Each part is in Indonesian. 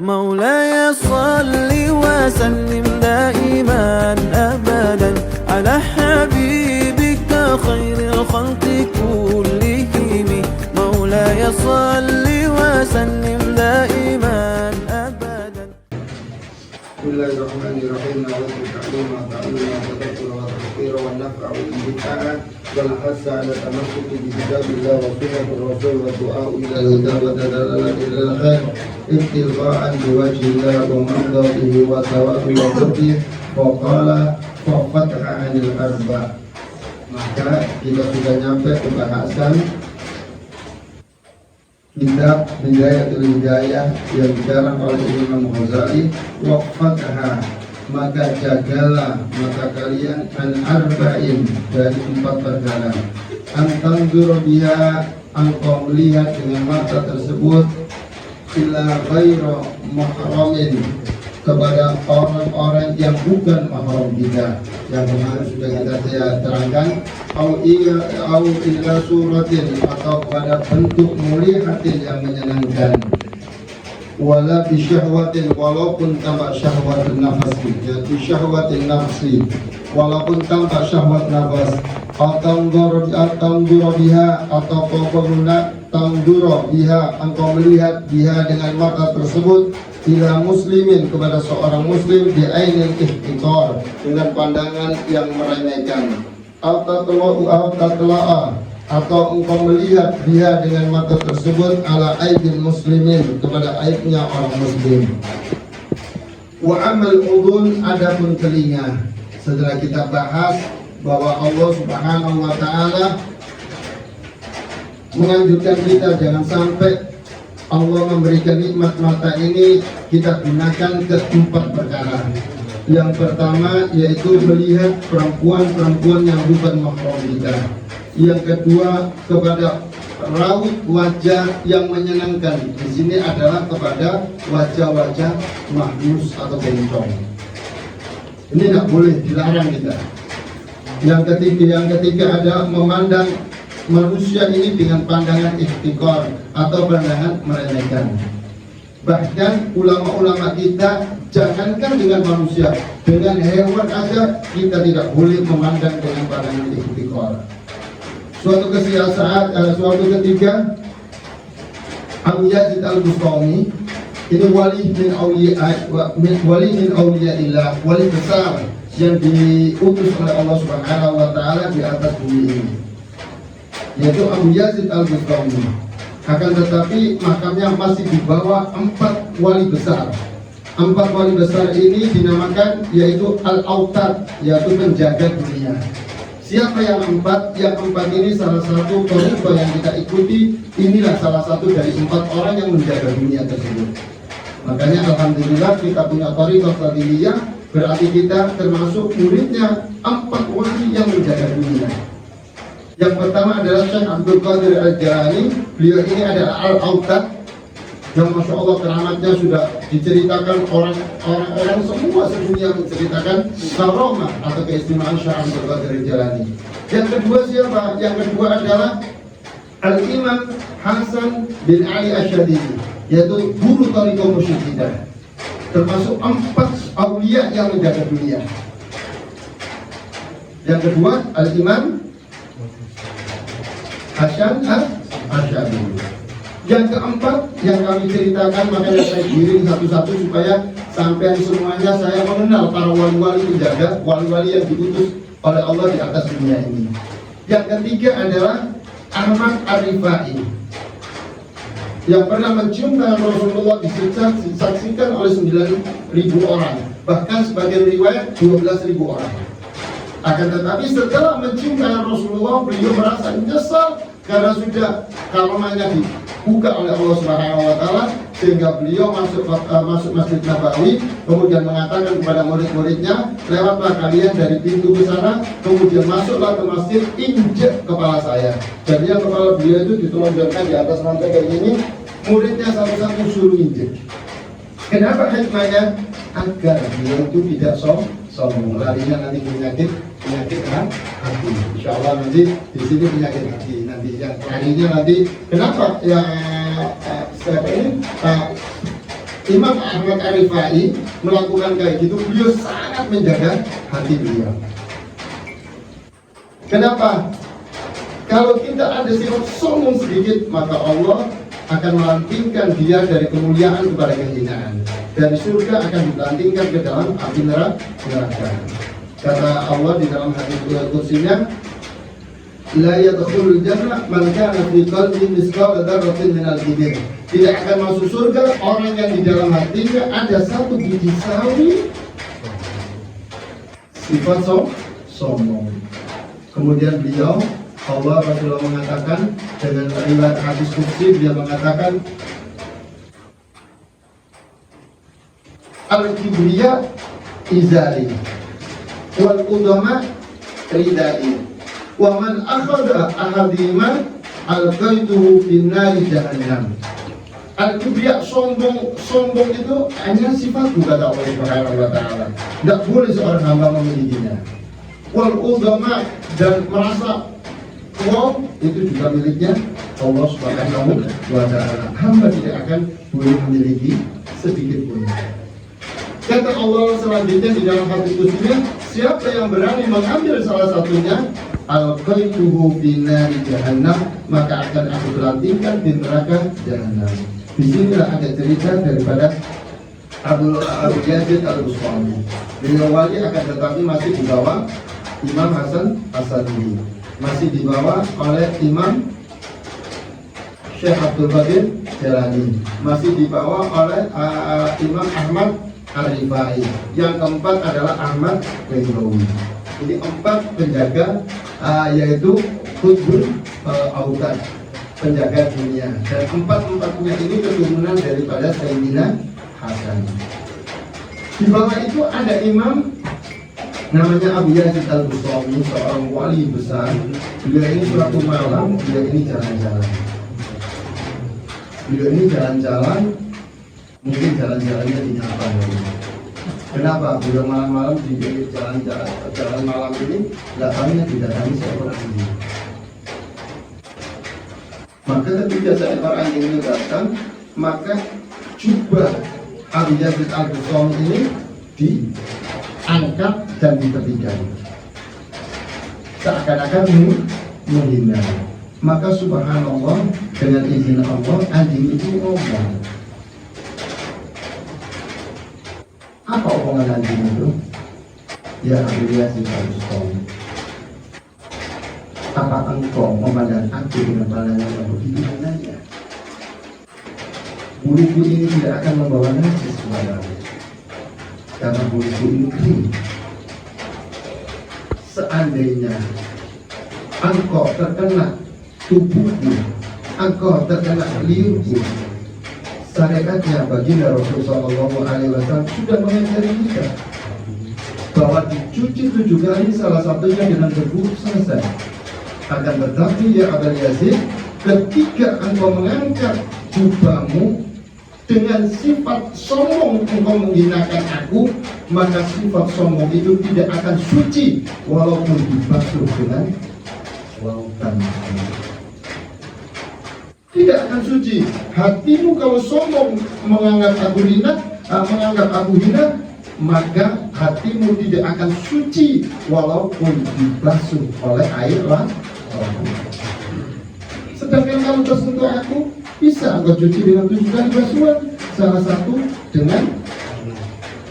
مولاي صل وسلم دائما أبدا على حبيبك خير الخلق كلهم مولاي صل وسلم دائما أبدا. بسم الله الرحمن الرحيم. نعوذ بالتعليم والتعليم والتذكر والتذكير والنفع والانتفاع والحث على التمسك بكتاب الله وسنة الرسول والدعاء إلى الهدى والدلالة إلى الخير ابتغاء بوجه الله ومرضاته وثوابه وقربه. وقال ففتح عن الأربع. Maka kita sudah nyampe pembahasan kitab Bidayatul Hidayah yang dikarang oleh Imam Ghazali. Waqfatha, maka jagalah mata kalian an arba'in, dari 4 perkara. Antanzur biha, engkau melihat dengan mata tersebut ila ghairu mahramin, kepada orang-orang yang bukan mahram kita, yang kemarin sudah kita terangkan. Au ila suratin, atau pada bentuk mulihatin yang menyenangkan. Wala bisyahwatin, walaupun tanpa syahwat nafsi, yaitu syahwatin nafsi, walaupun tanpa syahwat nafas. Atau biha, atau tangduro biha, engkau melihat biha dengan mata tersebut ila muslimin, kepada seorang muslim di ainil ihtiqar, dengan pandangan yang meremehkan. Atau engkau melihat dia dengan mata tersebut ala aibin muslimin, kepada aibnya orang muslim. Wa amal udhun, adapun telinga, setelah kita bahas bahwa Allah Subhanahu wa taala menganjurkan kita jangan sampai Allah memberikan nikmat mata ini kita gunakan ke 4 perkara. Yang pertama yaitu melihat perempuan-perempuan yang bukan mahram kita. Yang kedua kepada raut wajah yang menyenangkan. Di sini adalah kepada wajah-wajah mahnus atau bencong. Ini tidak boleh, dilarang kita. Yang ketiga ada memandang manusia ini dengan pandangan ihtiqar atau pandangan meremehkan. Bahkan ulama-ulama kita, jangankan dengan manusia, dengan hewan aja kita tidak boleh memandang dengan pandangan ihtiqar. Suatu ketika Abu Yazid al-Bustami, ini wali min awliyaillah, wali besar yang diutus oleh Allah Subhanahu wa taala di atas bumi ini, yaitu Abu Yazid al-Bustami. Akan tetapi makamnya masih di bawah 4 wali besar. 4 wali besar ini dinamakan yaitu al-autad, yaitu penjaga dunia. Siapa yang 4? Yang 4 ini salah satu thariqah yang kita ikuti. Inilah salah satu dari 4 orang yang menjaga dunia tersebut. Makanya alhamdulillah kita punya thariqah Sadiliyah, berarti kita termasuk muridnya 4 wali yang menjaga dunia. Yang pertama adalah Syekh Abdul Qadir Al-Jilani. Beliau ini adalah Al-Autad, yang Masya Allah keramatnya sudah diceritakan, orang-orang semua sedunia menceritakan karomah atau keistimewaan Syekh Abdul Qadir Al-Jilani. Yang kedua siapa? Yang kedua adalah Al-Imam Hasan bin Ali Asyadili, yaitu guru thariqah musyiddidah, termasuk 4 awliya yang menjaga dunia. Yang kedua Al-Imam Hasan al-Asy'ari. Yang keempat yang kami ceritakan, makanya saya giring satu-satu supaya sampai semuanya saya mengenal para wali-wali penjaga, wali-wali yang diutus oleh Allah di atas dunia ini. Yang ketiga adalah Ahmad Ar-Rifai, yang pernah mencium tangan Rasulullah disaksikan oleh 9.000 orang, bahkan sebagian riwayat 12.000 orang. Akan tetapi setelah mencium tangan Rasulullah, beliau merasa nyesal karena sudah karomahnya dibuka oleh Allah Subhanahu wa taala, sehingga beliau masuk Masjid Nabawi, kemudian mengatakan kepada murid-muridnya, lewatlah kalian dari pintu ke sana, kemudian masuklah ke masjid, injek kepala saya. Jadi yang kepala beliau itu ditelonjorkan di atas rantai kayak ini, muridnya satu-satu suruh injek. Kenapa hikmahnya? Agar beliau itu tidak sombong, larinya nanti penyakit hati. Insya Allah nanti di sini penyakit hati. Nanti yang larinya nanti kenapa ya siapa ini Imam Ahmad Ar-Rifai melakukan kayak gitu, beliau sangat menjaga hati beliau. Kenapa? Kalau kita ada sifat sombong sedikit, maka Allah akan melantingkan dia dari kemuliaan kepada kehinaan. Dari surga akan dilantingkan ke dalam api neraka. Kata Allah di dalam hadis kursinya, la yadkhulul jannah man kana fi qalbihi mithqala dzarratin minal kibr. Tidak akan masuk surga orang yang di dalam hatinya ada satu biji sawi sifat sombong. Kemudian beliau, Allah Rasulullah mengatakan dengan riwayat hadis qudsi, dia mengatakan al-kibriya izari wal udama ridai wa man akhadha ahadima al-qaituhu finnari jahannam. Al-kibriya sombong itu hanya sifat kata Allah Subhanahu wa taala. Tidak boleh seorang hamba memilikinya. Wal udama, dan merasa wow itu juga miliknya Allah Subhanahu wa taala. Hamba tidak akan boleh memiliki sedikit pun. Kata Allah selanjutnya di dalam hadis qudsinya, siapa yang berani mengambil salah satunya, al-qaituhu finnari jahannam, maka akan aku berlantingkan di neraka jahannam. Disinilah ada cerita daripada Abu Yazid Al-Bustami. Beliau wali akan tetapi masih di bawah Imam Hasan As-Sadili, masih dibawa oleh Imam Syekh Abdul Qadir Jalani, masih dibawa oleh Imam Ahmad Ar-Rifai. Yang keempat adalah Ahmad Bailawi. Ini 4 penjaga, yaitu Qutbul Autad, penjaga dunia. Dan 4-4-nya ini keturunan daripada Sayyidina Hasan. Di bawah itu ada imam namanya Abu Yazid Al-Bustami, seorang wali besar. Beliau ini suatu malam, beliau ini jalan-jalan. Mungkin jalan-jalannya dinyapa. Kenapa? Beliau malam-malam di jalan malam ini datangnya didatangi seekor anjing. Maka ketika seekor anjing itu datang, maka jubah Abu Yazid Al-Bustami ini diangkat dan ditepikan, seakan-akan menghina. Maka subhanallah, dengan izin Allah, anjing itu ngomong. Apa omongan anjing itu? Ya Abu Yazid Al-Bustami, apa engkau memandang aku dengan pandangan yang begitu hina? Buluku ini tidak akan membawa najis kepadamu, karena buluku ini kering. Seandainya engkau terkena tubuhku, engkau terkena liurku, syariatnya baginda Rasulullah SAW sudah mengajari kita bahwa dicuci 7 kali, salah satunya dengan debu selesai. Akan tetapi ya Abu Yazid, ketika engkau mengangkat jubahmu dengan sifat sombong, engkau menghinakan aku, maka sifat sombong itu tidak akan suci walaupun dibasuh dengan lautan. Tidak akan suci. Hatimu kalau sombong menganggap aku hina, maka hatimu tidak akan suci walaupun dibasuh oleh air lautan. Sedangkan kalau tersentuh aku, bisa engkau cuci dengan 7 kali basuhan, salah satu dengan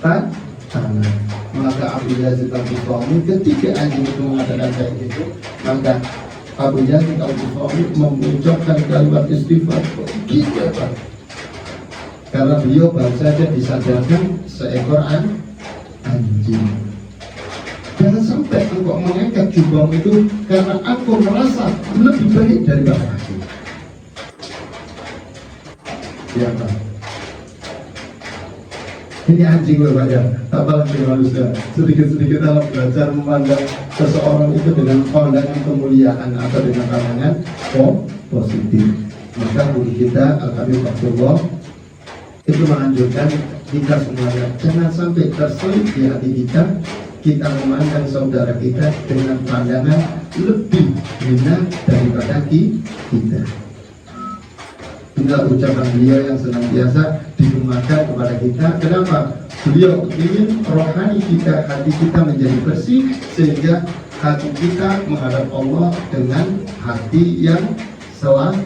tangan. Maka Abu Yazid Al-Bustami ketika anjing itu mengatakan kayak gitu, maka Abu Yazid Al-Bustami mengucapkan kalimat istighfar. Gitu Pak, karena beliau baru saja disadarkan seekor anjing. Jangan sampai engkau mengangkat jubah itu karena aku merasa lebih baik dari bapakku. Ya Pak, ini anjing berbahaya, apalagi manusia. Sedikit-sedikit dalam belajar memandang seseorang itu dengan pandangan kemuliaan atau dengan pandangan positif. Maka guru kita Al-Habib Abdullah itu menganjurkan kita semuanya jangan sampai terselip di hati kita memandang saudara kita dengan pandangan lebih hina daripada kita. Inilah ucapan beliau yang senantiasa digunakan kepada kita. Kenapa? Beliau ingin rohani kita, hati kita menjadi bersih, sehingga hati kita menghadap Allah dengan hati yang selamat.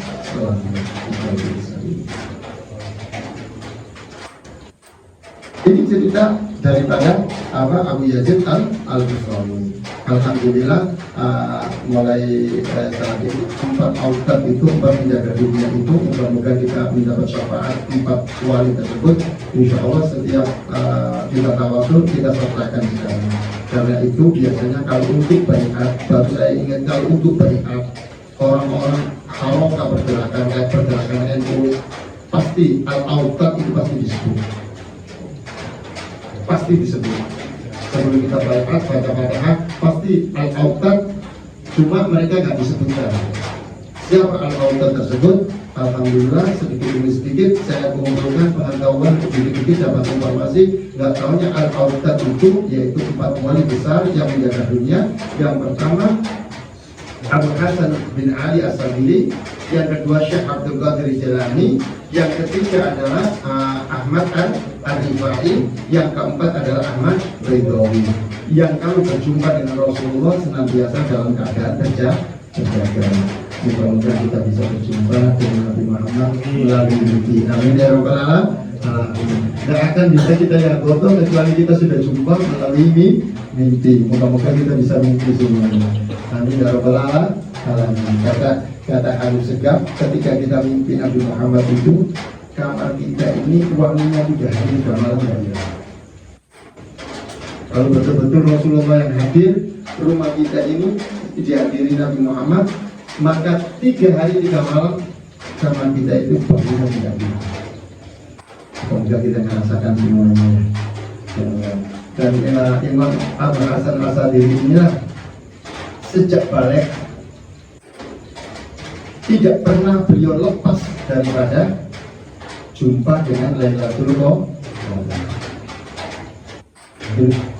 Ini cerita daripada Abu Yazid al-Bustami. Alhamdulillah, mulai saat ini 4 autad itu, 4 menjaga dunia itu, mudah-mudahan kita mendapat syafaat 4 wali tersebut. Insya Allah setiap kita tawasul, kita sertakan sekarang. Karena itu biasanya kalau untuk baiat, baru saya ingat, kalau untuk baiat orang-orang haroka pergerakan kayak pergerakan NU, pasti al-autad itu pasti disebut. Sebelum kita baiat, baca-baca pasti al-autad, cuma mereka nggak disebutkan siapa al-autad tersebut. Alhamdulillah sedikit demi sedikit saya mengumpulkan pengetahuan, sedikit-sedikit dapat informasi. Nggak tahunya al-autad itu yaitu 4 wali besar yang menjaga dunia. Yang pertama Abu Hasan bin Ali As-Sabili, yang kedua Syekh Abdul Qadir Jilani, yang ketiga adalah Ahmad Ar-Rifai, yang keempat adalah Ahmad Ridhawi, yang kalau berjumpa dengan Rasulullah senantiasa dalam keadaan terjaga. Mudah-mudahan kita bisa berjumpa dengan Nabi Muhammad melalui mimpi. Amin ya rabbal alamin. Tidak akan bisa kita yang gotong kecuali kita sudah jumpa melalui mimpi. Mudah-mudahan kita bisa mimpi semuanya. Amin ya rabbal alamin. Kata Habib Segaf, ketika kita mimpi Nabi Muhammad itu, kamar kita ini wanginya 3 hari 3 malam saja. Kalau betul-betul Rasulullah yang hadir, rumah kita ini dihadiri Nabi Muhammad, maka 3 hari 3 malam kamar kita itu wanginya 3 hari. Semoga kita merasakan semuanya. Dan Imam Abu Hasan As-Sabili inilah sejak balik tidak pernah beliau lepas daripada jumpa dengan Lailatul Qadar.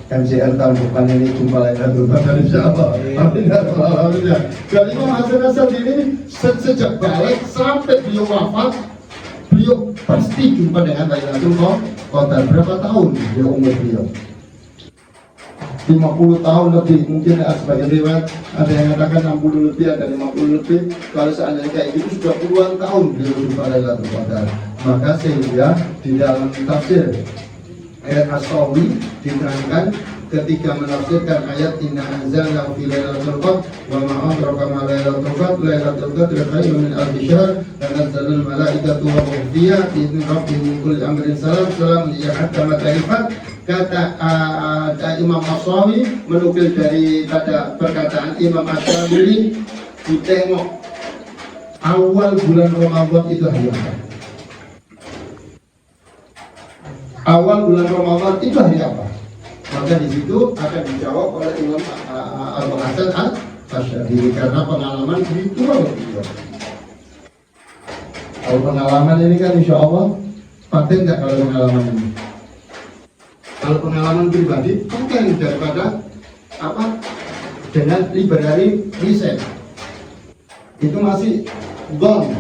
MCR tahun depan ini jumpa Lailatul Qadar insyaallah. Amin. Dan Imam Hasan As-Sabili sejak balik sampai beliau wafat, beliau pasti jumpa dengan Lailatul Qadar. Berapa tahun dia umur beliau? 50 tahun lebih, mungkin sebagai riwayat ada yang mengatakan 60 lebih, ada 50 lebih. Kalau seandainya kayak gitu sudah puluhan tahun beliau jumpa Lailatul Qadar. Maka sehingga di dalam tafsir ayat As-Sawi diterangkan ketika menafsirkan ayat inna anzalnahu fi lailatul qadr wa ma adraka ma lailatul qadr lailatul qadr khairun min alfi syahr tanazzalul malaikatu wa ruh fiha bi idzni rabbihim min kulli amrin salamun hiya hatta matla'il. Kata Imam As-Sawi menukil dari pada perkataan Imam Asy-Syadzili, ditengok awal bulan Ramadan itu hari apa? Awal bulan Ramadan itu hari apa? Maka di situ akan dijawab oleh Imam Abu Hasan Asy-Syadzili karena pengalaman itu beliau. Kalau pengalaman ini kan insya Allah paten nggak kalau pengalaman ini? Kalau pengalaman pribadi mungkin daripada dengan library riset itu masih gong.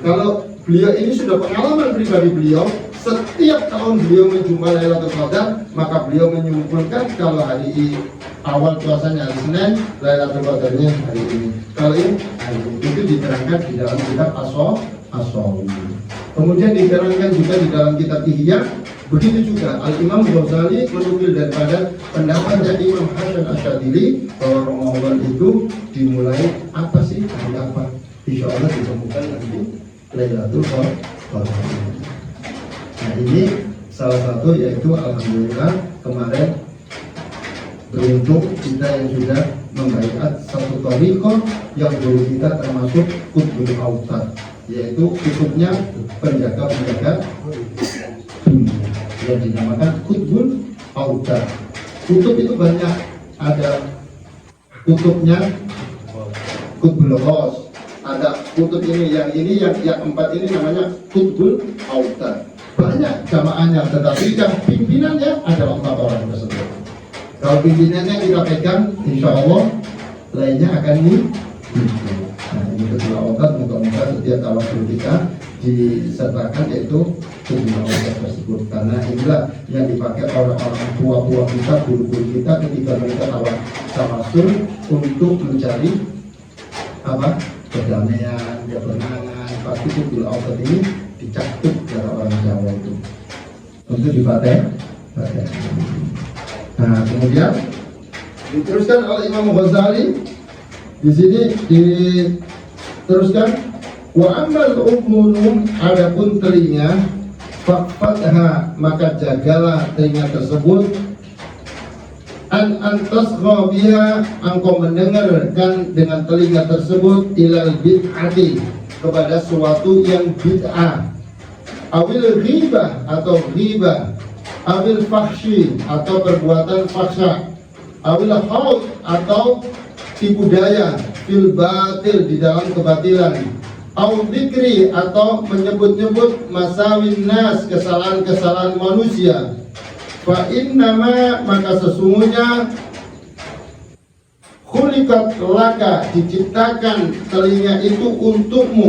Kalau beliau ini sudah pengalaman pribadi beliau, setiap tahun beliau menjumpai Lailatul Qadar, maka beliau menyimpulkan kalau hari awal puasanya hari Senin, Lailatul Qadarnya hari ini. Kalau ini hari ini itu diterangkan di dalam kitab As-Sawi. Kemudian diterangkan juga di dalam kitab Ihya. Begitu juga Al-Imam Ghazali menukil daripada pendapatnya Imam Hasan Asy-Syadzili bahwa Ramadan itu dimulai apa sih? Hari apa? Insya Allah ditemukan nanti Lailatul Qadar. Nah ini salah satu, yaitu alhamdulillah kemarin beruntung kita yang sudah membaiat satu thariqah yang dulu kita termasuk Qutbul Autad, yaitu kutubnya penjaga yang dinamakan Qutbul Autad. Kutub itu banyak, ada kutubnya Qutbul Ghaus, ada kutub ini yang 4 ini namanya Qutbul Autad. Banyak jamaahnya, tetapi yang pimpinannya adalah 4 orang tersebut. Kalau pimpinannya kita pegang, insya Allah lainnya akan Nah ini Qutbul Autad, mudah-mudahan setiap tawasul kita disertakan yaitu sejumlah obat tersebut, karena inilah yang dipakai oleh orang tua kita, guru-guru kita ketika mereka tawasul untuk mencari apa, perdamaian, ketenangan. Pasti sejumlah obat ini dicatut oleh orang Jawa itu untuk dipakai. Nah, kemudian diteruskan oleh Imam Ghazali di sini diteruskan, wa amal udhunu, adapun telinga, faqfatha, maka jagalah telinga tersebut, an antasgha biha, engkau mendengarkan dengan telinga tersebut, ilal bid'ati, kepada suatu yang bid'ah, awil ghibah, atau ghibah, awil fahsyi, atau perbuatan fahsya, awil haud, atau tipu daya, fil batil, di dalam kebatilan, au dzikri, atau menyebut-nyebut masawin nas, kesalahan-kesalahan manusia. Fa innama, maka sesungguhnya, khuliqat laka, diciptakan telinga itu untukmu,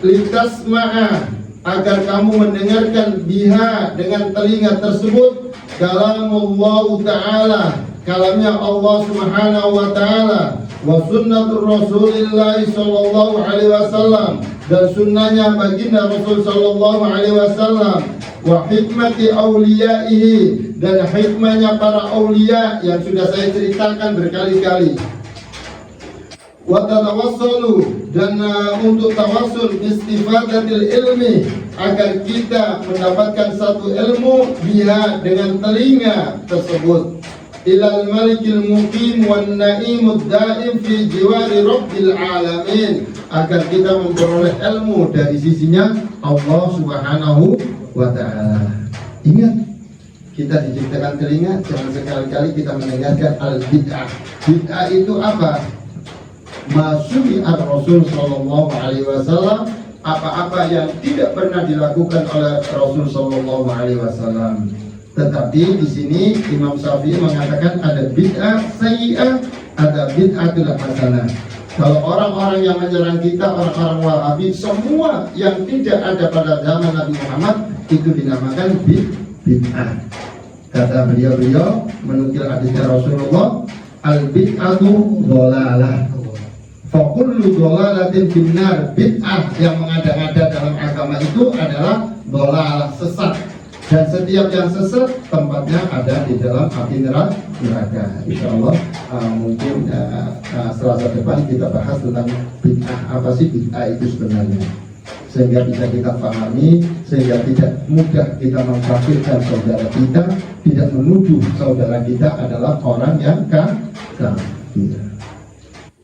litasma'a, agar kamu mendengarkan biha, dengan telinga tersebut, kalamullah ta'ala, kalamnya Allah subhanahu wa ta'ala, wa sunnatur rasulillah sallallahu alaihi wasallam, dan sunnahnya baginda Rasul sallallahu alaihi wasallam, wa hikmati awliyaihi, dan hikmahnya para awliya yang sudah saya ceritakan berkali-kali, wa tatawassalu, dan untuk tawassul istifadatil ilmi, agar kita mendapatkan satu ilmu biha, dengan telinga tersebut, ilal malikil muqim wan naimud daim fi jiwari rabbil alamin, agar kita memperoleh ilmu dari sisinya Allah subhanahu wa ta'ala. Ingat, kita diciptakan telinga, jangan sekali-kali kita mendengarkan al-bid'ah. Bid'ah itu apa? Masui ar-Rasul sallallahu alaihi wasallam, apa-apa yang tidak pernah dilakukan oleh Rasul sallallahu alaihi wasallam. Tetapi di sini Imam Syafi'i mengatakan ada bid'ah sayyi'ah, ada bid'atul hasanah. Kalau orang-orang yang menyerang kita, orang-orang Wahabi, semua yang tidak ada pada zaman Nabi Muhammad itu dinamakan bid'ah. Kata beliau menukil hadisnya Rasulullah, al-bid'atu dhalalah, fakullu dhalalatin finnar, bid'ah yang mengada-ngada dalam agama itu adalah dhalalah, sesat. Dan setiap yang sesat tempatnya ada di dalam api neraka. Insyaallah mungkin Selasa depan kita bahas tentang bid'ah, apa sih bid'ah itu sebenarnya, sehingga bisa kita pahami, sehingga tidak mudah kita mengkafirkan saudara kita, tidak menuduh saudara kita adalah orang yang kafir.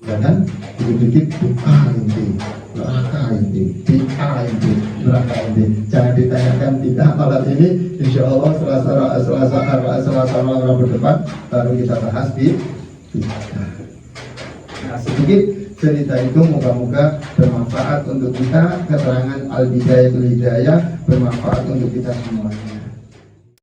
Jangan dikit-dikit bid'ah ini, neraka ini, bid'ah ini, neraka ini. Jangan ditanyakan bid'ah malam ini. Insya Allah Selasa malam berdepan baru kita bahas bid'ah. Nah, sedikit cerita itu moga-moga bermanfaat untuk kita. Keterangan Al-Bidayatul Hidayah bermanfaat untuk kita semua.